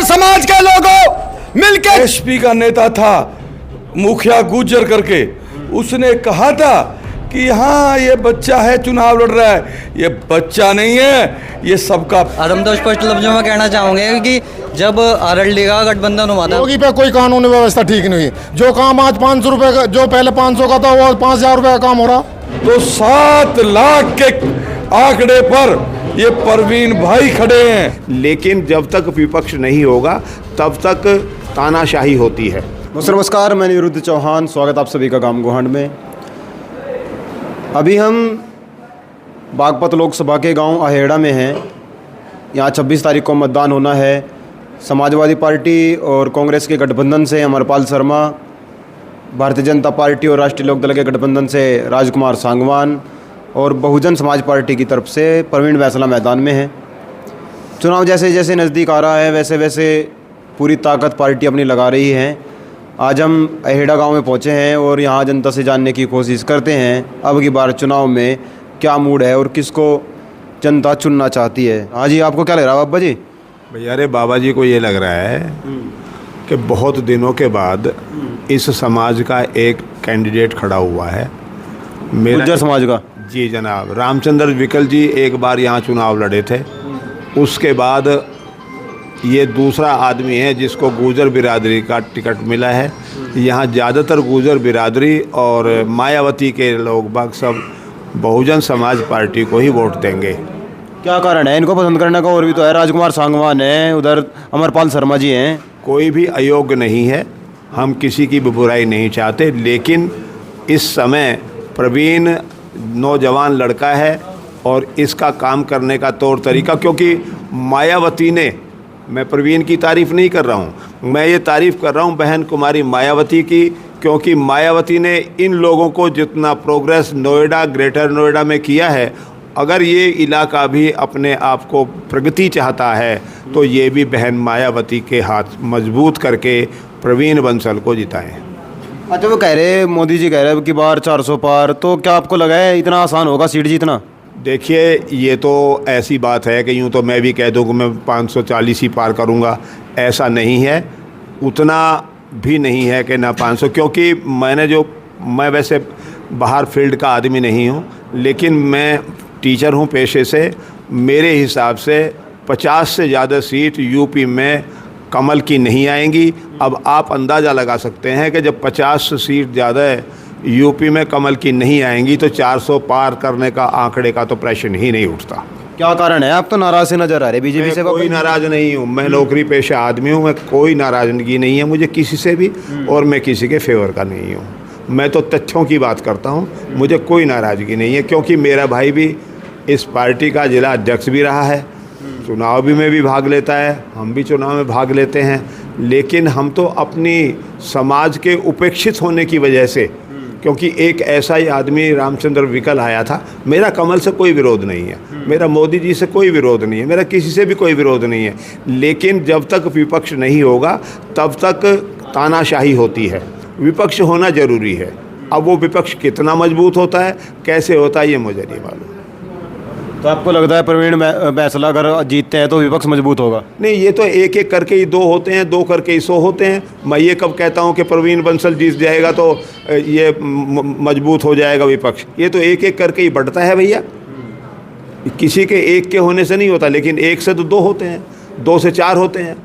गुर्जर समाज के लोगों मिलकर एसपी का नेता था मुखिया गुर्जर करके, उसने कहा था कि हाँ ये बच्चा है चुनाव लड़ रहा है, ये बच्चा नहीं है, ये सबका। और हम तो स्पष्ट लफ्जों में कहना चाहूँगे कि जब आरएलडी का गठबंधन हुआ था, योगी पे कोई कानूनी व्यवस्था ठीक नहीं हुई। जो काम आज 500 रुपये का, जो पहले 500 का था वो 5000 रुपये का काम हो रहा। तो 7 लाख के आंकड़े पर ये परवीन भाई खड़े हैं। लेकिन जब तक विपक्ष नहीं होगा तब तक तानाशाही होती है। नमस्कार, मैं निरुद्ध चौहान, स्वागत आप सभी का गाम गोहांड में। अभी हम बागपत लोकसभा के गांव अहेड़ा में हैं। यहाँ 26 तारीख को मतदान होना है। समाजवादी पार्टी और कांग्रेस के गठबंधन से अमरपाल शर्मा, भारतीय जनता पार्टी और राष्ट्रीय लोकदल के गठबंधन से राजकुमार सांगवान और बहुजन समाज पार्टी की तरफ से प्रवीण बैसला मैदान में है। चुनाव जैसे जैसे नज़दीक आ रहा है वैसे वैसे पूरी ताकत पार्टी अपनी लगा रही है। आज हम अहेड़ा गांव में पहुंचे हैं और यहां जनता से जानने की कोशिश करते हैं अब की बार चुनाव में क्या मूड है और किसको जनता चुनना चाहती है। हाँ जी, आपको क्या लग रहा है बाबा जी? भैया रे बाबा जी को ये लग रहा है कि बहुत दिनों के बाद इस समाज का एक कैंडिडेट खड़ा हुआ है। गुर्जर समाज का? जी जनाब, रामचंद्र विकल जी एक बार यहाँ चुनाव लड़े थे। उसके बाद ये दूसरा आदमी है जिसको गुर्जर बिरादरी का टिकट मिला है। यहाँ ज़्यादातर गुर्जर बिरादरी और मायावती के लोग बाग सब बहुजन समाज पार्टी को ही वोट देंगे। क्या कारण है इनको पसंद करने का? और भी तो है, राजकुमार सांगवान है, उधर अमरपाल शर्मा जी हैं। कोई भी अयोग्य नहीं है, हम किसी की भी बुराई नहीं चाहते, लेकिन इस समय प्रवीण नौजवान लड़का है और इसका काम करने का तौर तरीका, क्योंकि मायावती ने, मैं प्रवीण की तारीफ़ नहीं कर रहा हूँ, मैं ये तारीफ़ कर रहा हूँ बहन कुमारी मायावती की, क्योंकि मायावती ने इन लोगों को जितना प्रोग्रेस नोएडा, ग्रेटर नोएडा में किया है, अगर ये इलाका भी अपने आप को प्रगति चाहता है तो ये भी बहन मायावती के हाथ मजबूत करके प्रवीण बंसल को जिताएं। अच्छा, वो कह रहे, मोदी जी कह रहे हैं कि बार 400 पार, तो क्या आपको लगा है इतना आसान होगा सीट जीतना? देखिए, ये तो ऐसी बात है कि यूँ तो मैं भी कह दूँ कि मैं 540 ही पार करूँगा, ऐसा नहीं है। उतना भी नहीं है कि ना 500, क्योंकि मैं वैसे बाहर फील्ड का आदमी नहीं हूँ, लेकिन मैं टीचर हूँ पेशे से। मेरे हिसाब से 50 से ज़्यादा सीट यूपी में कमल की नहीं आएंगी। अब आप अंदाज़ा लगा सकते हैं कि जब 50 सीट ज़्यादा यूपी में कमल की नहीं आएंगी तो 400 पार करने का आंकड़े का तो प्रश्न ही नहीं उठता। क्या कारण है? आप तो नाराज़ से नज़र आ रहे बीजेपी से। कोई नाराज़ नहीं हूँ, मैं नौकरी पेशा आदमी हूँ, मैं कोई नाराज़गी नहीं है मुझे किसी से भी, और मैं किसी के फेवर का नहीं हूँ। मैं तो तथ्यों की बात करता हूँ, मुझे कोई नाराज़गी नहीं है, क्योंकि मेरा भाई भी इस पार्टी का जिला अध्यक्ष भी रहा है, चुनाव भी में भी भाग लेता है, हम भी चुनाव में भाग लेते हैं। लेकिन हम तो अपनी समाज के उपेक्षित होने की वजह से, क्योंकि एक ऐसा ही आदमी रामचंद्र विकल आया था, मेरा कमल से कोई विरोध नहीं है, मेरा मोदी जी से कोई विरोध नहीं है, मेरा किसी से भी कोई विरोध नहीं है, लेकिन जब तक विपक्ष नहीं होगा तब तक तानाशाही होती है। विपक्ष होना ज़रूरी है। अब वो विपक्ष कितना मजबूत होता है, कैसे होता है, ये मुझे नहीं मालूम। तो आपको लगता है प्रवीण बैसला अगर जीतते हैं तो विपक्ष मजबूत होगा? नहीं, ये तो एक एक करके ही 2 होते हैं, 2 करके ही 100 होते हैं। मैं ये कब कहता हूँ कि प्रवीण बंसल जीत जाएगा तो ये मजबूत हो जाएगा विपक्ष? ये तो एक एक करके ही बढ़ता है भैया, किसी के एक के होने से नहीं होता, लेकिन 1 से तो 2 होते हैं, 2 से 4 होते हैं।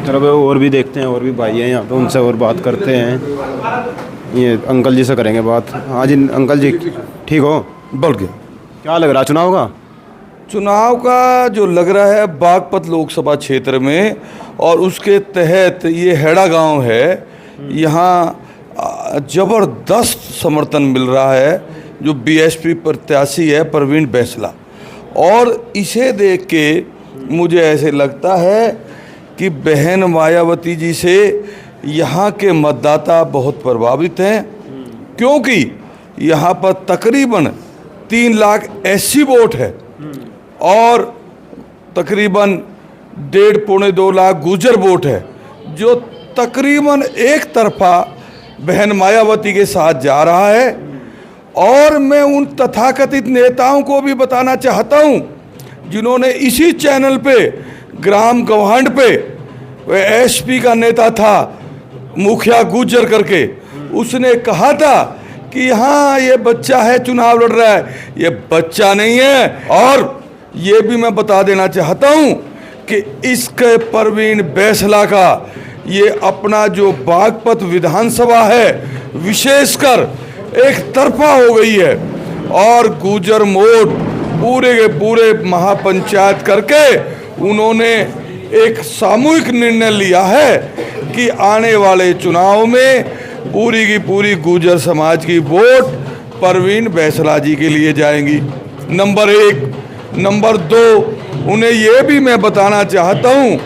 चलो और भी देखते हैं, और भी भाई हैं यहाँ पे, उनसे और बात करते हैं। ये अंकल जी से करेंगे बात। हाँ जी अंकल जी, ठीक हो? बढ़ गया। क्या लग रहा चुनाव का? चुनाव का जो लग रहा है बागपत लोकसभा क्षेत्र में, और उसके तहत ये हेड़ा गांव है, यहाँ ज़बरदस्त समर्थन मिल रहा है जो बीएसपी प्रत्याशी है प्रवीण बैसला, और इसे देख के मुझे ऐसे लगता है कि बहन मायावती जी से यहाँ के मतदाता बहुत प्रभावित हैं, क्योंकि यहाँ पर तकरीबन 3 लाख एससी वोट है और तकरीबन 1.5-2 लाख गुर्जर वोट है, जो तकरीबन एक तरफा बहन मायावती के साथ जा रहा है। और मैं उन तथाकथित नेताओं को भी बताना चाहता हूं जिन्होंने इसी चैनल पे ग्राम गवांड पे वह एसपी का नेता था, मुखिया गुजर करके, उसने कहा था कि हाँ ये बच्चा है, चुनाव लड़ रहा है। ये बच्चा नहीं है। और ये भी मैं बता देना चाहता हूँ कि इसके परवीन बैसला का ये अपना जो बागपत विधानसभा है विशेषकर एक तरफा हो गई है और गुजर मोड पूरे के पूरे महापंचायत करके उन्होंने एक सामूहिक निर्णय लिया है कि आने वाले चुनाव में पूरी की पूरी गुजर समाज की वोट परवीन बैसला जी के लिए जाएंगी। नंबर 1। नंबर 2, उन्हें ये भी मैं बताना चाहता हूँ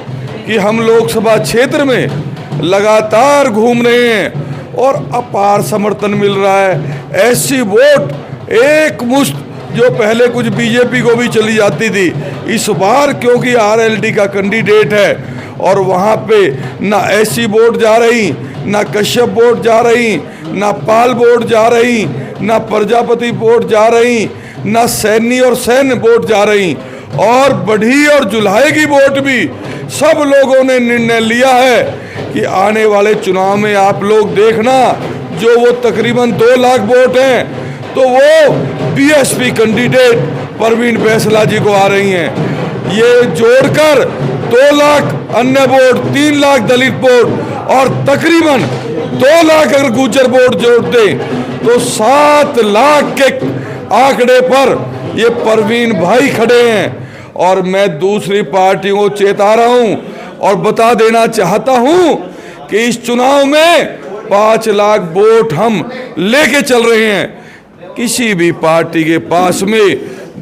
कि हम लोकसभा क्षेत्र में लगातार घूम रहे हैं और अपार समर्थन मिल रहा है। ऐसी वोट एक मुश्त जो पहले कुछ बीजेपी को भी चली जाती थी, इस बार क्योंकि आरएलडी का कैंडिडेट है और वहाँ पे ना ऐसी वोट जा रही, ना कश्यप वोट जा रही, ना पाल वोट जा रही, ना प्रजापति वोट जा रही, ना सैनी और सैन वोट जा रही, और बढ़ी और जुल्हाई की वोट भी सब लोगों ने निर्णय लिया है कि आने वाले चुनाव में आप लोग देखना जो वो तकरीबन 2 लाख वोट हैं तो वो बीएसपी कैंडिडेट परवीन बैसला जी को आ रही हैं। ये जोड़कर 2 लाख अन्य वोट, 3 लाख दलित वोट और तकरीबन 2 लाख अगर गुर्जर वोट जोड़ते तो 7 लाख के आंकड़े पर ये परवीन भाई खड़े हैं। और मैं दूसरी पार्टियों को चेता रहा हूं और बता देना चाहता हूं कि इस चुनाव में 5 लाख वोट हम लेके चल रहे हैं। किसी भी पार्टी के पास में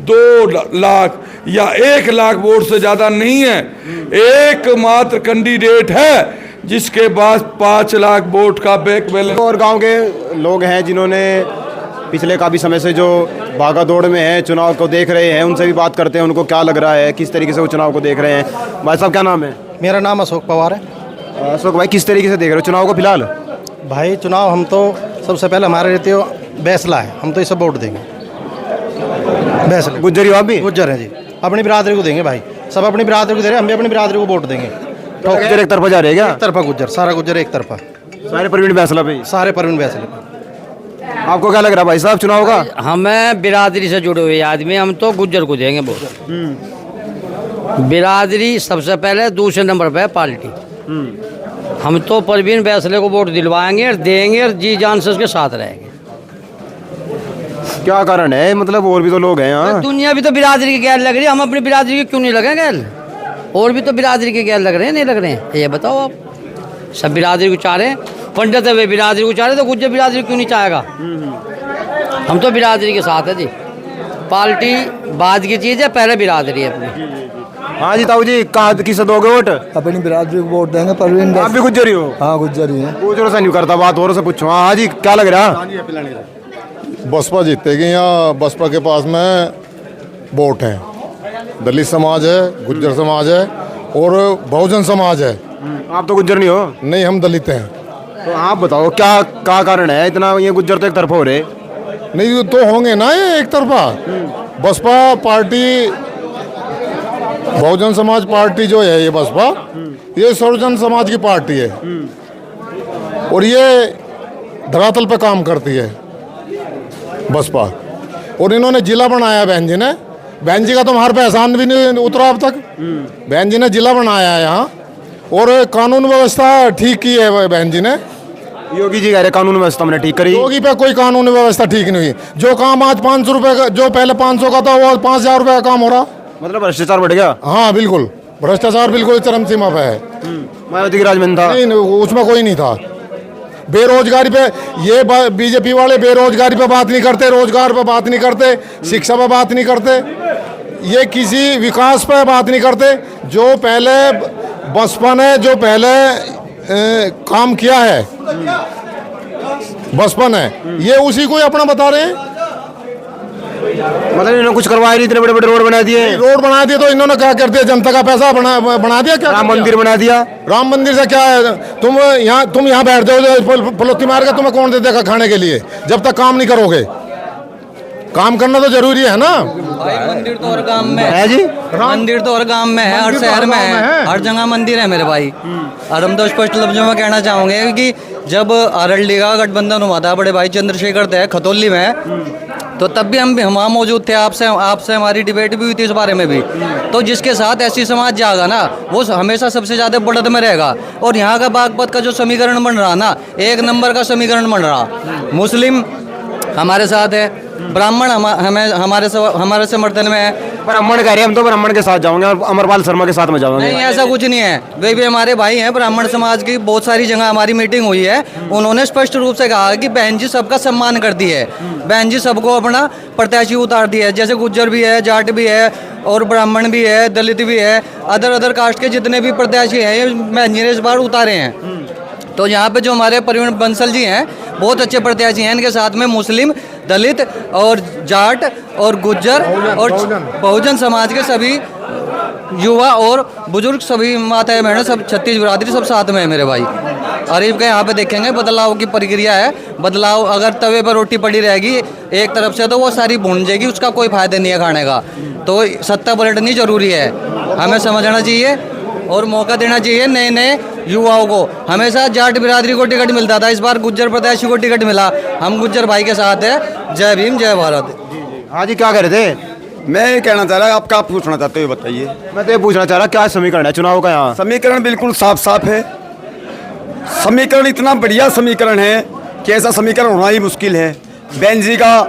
2 लाख या 1 लाख वोट से ज़्यादा नहीं है। एकमात्र कैंडिडेट है जिसके पास 5 लाख वोट का बैक बैलेंस। और गांव के लोग हैं जिन्होंने पिछले काफ़ी समय से जो भागा दौड़ में है, चुनाव को देख रहे हैं, उनसे भी बात करते हैं। उनको क्या लग रहा है, किस तरीके से वो चुनाव को देख रहे हैं। भाई साहब क्या नाम है? मेरा नाम अशोक पवार है। अशोक भाई, किस तरीके से देख रहे हो चुनाव को फिलहाल? भाई चुनाव हम तो सबसे पहले हमारे रहते हो बैसला है, हम तो इसे वोट देंगे। बैसला गुज्जर हो आप भी? गुज्जर हैं जी, अपनी बिरादरी को देंगे भाई, सब अपनी बिरादरी को दे रहे हैं, हम भी अपनी बिरादरी को वोट देंगे। तो गुज्जर एक तरफा जा रहे हैं क्या? एक तरफा गुज्जर, सारा गुज्जर एक तरफा, सारे परवीन बैसला पे? सारे परवीन बैसले पे। आपको क्या लग रहा है भाई साहब चुनाव का? हमें बिरादरी से जुड़े हुए आदमी, हम तो गुज्जर को देंगे वोट। बिरादरी सबसे पहले, दूसरे नंबर पे पार्टी। हम तो परवीन बैसले को वोट दिलवाएंगे और देंगे और जी जान से उसके साथ रहेंगे। क्या कारण है? मतलब और भी तो लोग हैं यहाँ। दुनिया भी तो बिरादरी के गैर लग रही है, हम अपनी बिरादरी के क्यों नहीं लगे गैर? और भी तो बिरादरी के गैर लग रहे हैं, नहीं लग रहे हैं? ये बताओ आप। सब बिरादरी को चाह रहे हैं, पंडित वे बिरादरी को चाह रहे, तो गुज्जर बिरादरी क्यों नहीं चाहेगा? हम तो बिरादरी के साथ है जी। पार्टी बाद की चीज़ है, पहले बिरादरी है अपनी। हाँ जी ताऊ जी, कहाँ किसे दोगे वोट? अपनी बिरादरी को वोट देंगे परवीन। आप भी गुज्जरी हो? हाँ गुज्जरी है। गुज्जरों से नहीं करता बात, और से पूछो। हाँ जी, क्या लग रहा? बसपा जीतेगी। यहाँ बसपा के पास में वोट हैं, दलित समाज है, गुज्जर समाज है और बहुजन समाज है। आप तो गुज्जर नहीं हो? नहीं, हम दलित हैं। तो आप बताओ क्या कारण है इतना ये गुज्जर तो एक तरफ हो रहे? नहीं तो होंगे ना ये एक तरफा। बसपा पार्टी, बहुजन समाज पार्टी जो है ये बसपा, ये सर्वजन समाज की पार्टी है और ये धरातल पे काम करती है बसपा। और इन्होंने जिला बनाया बहन जी ने। बहन जी का तो हमारे पे एहसान भी नहीं उतरा अब तक। बहन जी ने जिला बनाया है यहाँ और कानून व्यवस्था ठीक की है बहन जी ने। योगी जी कह रहे कानून व्यवस्था मैंने ठीक करी। योगी पे कोई कानून व्यवस्था ठीक नहीं हुई। जो काम आज 500 रुपये का, जो पहले 500 का था, वो 5000 रुपये का काम हो रहा। मतलब भ्रष्टाचार बढ़ गया? हाँ बिल्कुल, भ्रष्टाचार बिल्कुल चरम सीमा पे है। मायावती के राज में था? नहीं, उसमें कोई नहीं था। बेरोजगारी पे ये बीजेपी वाले बेरोजगारी पे बात नहीं करते, रोजगार पे बात नहीं करते, शिक्षा पे बात नहीं करते, ये किसी विकास पे बात नहीं करते। जो पहले बसपा ने जो पहले काम किया है बसपा ने, ये उसी को ही अपना बता रहे हैं। मतलब इन्होंने कुछ करवाया नहीं, इतने बड़े बड़े रोड बना दिए। रोड बना दिए तो इन्होंने क्या कर दिया? जनता का पैसा बना दिया। क्या राम मंदिर बना दिया? राम मंदिर से क्या है? तुम यहाँ बैठ जाओ फलोती मार के, तुम्हें कौन दे देगा खाने के लिए जब तक काम नहीं करोगे? काम करना तो जरूरी है ना। भाई मंदिर तो हर गांव में है जी। मंदिर तो हर गांव में है, हर शहर में है, हर जगह मंदिर है मेरे भाई। और हम तो स्पष्ट लफ्जों में कहना चाहूँगे कि जब आरएलडी का गठबंधन हुआ था बड़े भाई चंद्रशेखर थे खतौली में, तो तब भी हम वहाँ मौजूद थे, आपसे हमारी डिबेट भी हुई थी इस बारे में भी। तो जिसके साथ ऐसी समाज जाएगा ना, वो हमेशा सबसे ज़्यादा बढ़त में रहेगा। और यहाँ का बागपत का जो समीकरण बन रहा ना, एक नंबर का समीकरण बन रहा। मुस्लिम हमारे साथ है, ब्राह्मण हमारे समर्थन में है। ब्राह्मण कह रहे हैं, हम तो ब्राह्मण के साथ जाओगे और अमरपाल शर्मा के साथ में जाओगे। नहीं, ऐसा कुछ नहीं है, वे भी हमारे भाई हैं। ब्राह्मण समाज की बहुत सारी जगह हमारी मीटिंग हुई है, उन्होंने स्पष्ट रूप से कहा कि बहन जी सबका सम्मान करती है, बहन जी सबको अपना प्रत्याशी उतार दिया है। जैसे गुज्जर भी है, जाट भी है, और ब्राह्मण भी है, दलित भी है, अदर कास्ट के जितने भी प्रत्याशी हैं, ये बहन जी ने इस बार उतारे हैं। तो यहाँ पे जो हमारे प्रवीण बंसल जी हैं, बहुत अच्छे प्रत्याशी हैं। इनके साथ में मुस्लिम, दलित और जाट और गुज्जर और बहुजन समाज के सभी युवा और बुजुर्ग, सभी माताएं बहनें, सब 36 बिरादरी सब साथ में है मेरे भाई। और इनके यहाँ पे देखेंगे बदलाव की प्रक्रिया है। बदलाव अगर तवे पर रोटी पड़ी रहेगी एक तरफ से, तो वो सारी भून जाएगी, उसका कोई फायदा नहीं है खाने का। तो सत्ता पलटनी जरूरी है, हमें समझना चाहिए और मौका देना चाहिए नए नए युवाओं को। हमेशा जाट बिरादरी को टिकट मिलता था, इस बार गुज्जर प्रत्याशी को टिकट मिला। हम गुज्जर भाई के साथ है। जय भीम, जय भारत। हाँ जी, क्या कह रहे थे? मैं ये कहना चाह रहा, आप क्या पूछना चाहते हो बताइए। मैं तो ये पूछना चाह रहा, क्या समीकरण है चुनाव का यहाँ? समीकरण बिल्कुल साफ साफ है। समीकरण इतना बढ़िया समीकरण है कि ऐसा समीकरण होना ही मुश्किल है। बहन जी का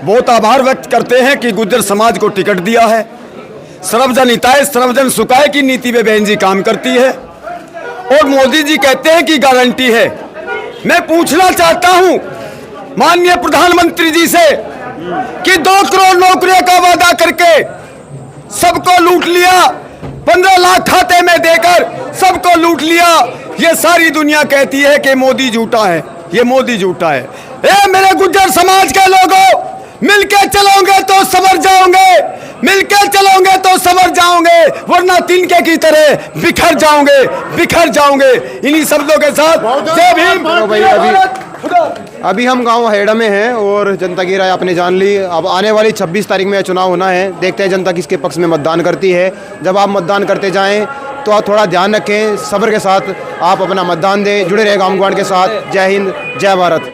बहुत आभार व्यक्त करते हैं कि गुज्जर समाज को टिकट दिया है। सर्वजन हिताय सर्वजन सुखाय की नीति में बहन जी काम करती है और मोदी जी कहते हैं कि गारंटी है। मैं पूछना चाहता हूं माननीय प्रधानमंत्री जी से कि 2 करोड़ नौकरियों का वादा करके सबको लूट लिया, 15 लाख खाते में देकर सबको लूट लिया। ये सारी दुनिया कहती है कि मोदी झूठा है, ये मोदी झूठा है। ए मेरे गुज्जर समाज के लोगों, मिलके चलोगे तो संवर जाओगे, मिलके चलोगे तो संवर जाओगे, वरना तिनके की तरह बिखर जाओगे। इन्हीं शब्दों के साथ जय भीम। अभी हम गांव हेड़ा में हैं और जनता की राय आपने जान ली। अब आने वाली 26 तारीख में चुनाव होना है, देखते हैं जनता किसके पक्ष में मतदान करती है। जब आप मतदान करते जाएं तो आप थोड़ा ध्यान रखें, सब्र के साथ आप अपना मतदान दें। जुड़े रहे गांव के साथ। जय हिंद, जय भारत।